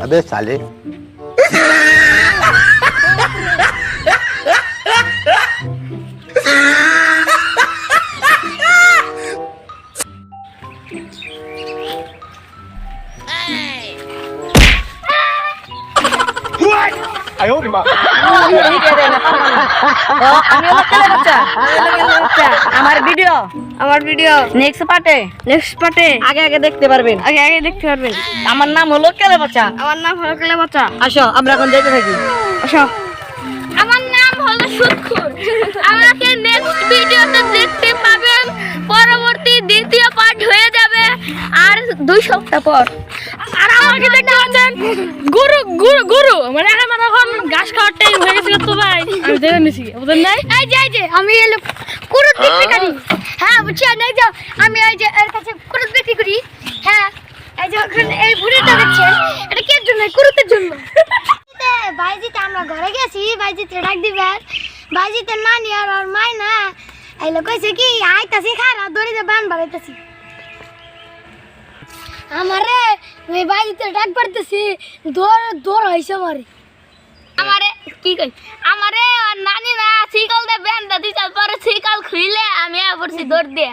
अबे साले आयो रे माँ আমার ভিডিও নেক্সট পার্টে আগে আগে দেখতে পারবেন আমার নাম হলো কেলে বাচ্চা আসো আমরা এখন যেতে থাকি আসো আমার নাম হলো সুৎখুর। আমাকে নেক্সট ভিডিওতে দেখতে পাবেন। পরবর্তী দ্বিতীয় পার্ট হয়ে যাবে আর 2 সপ্তাহ পর। আর আমাকে দেখতে পাচ্ছেন গুরু মানে এখন ঘাস খাওয়ার টাইম হয়ে গেছে তো ভাই, আমি দেখে নিছি বুঝলেন নাই? এই যে আমি এলো কুরুত বিক্রি করি। হ্যাঁ বুঝছেন, এই যে আমি এই যে এর কাছে কুরুত বিক্রি করি। হ্যাঁ এই যে ওখানে এই ভুড়িটা দেখছেন, এটা কির জন্য? কুরুতের জন্য। ভাইজিতে আমরা ঘরে গেছি, ভাইজিতে ডাক দিবেন। ভাইজিতে নানি আর ওর মাই না এলো কইছে কি আইতাছি খারাপ দড়িতে বান বাড়াইতাছি। আমারে ওই ভাইজিতে ডাক পারতেছি, দৌড় হইছে আমারে কি কই আমারে আর নানি না সাইকেল দে ব্যান্ডা দিতে পারে, সাইকেল খুইলে আমি পড়ছি দৌড় দিয়ে।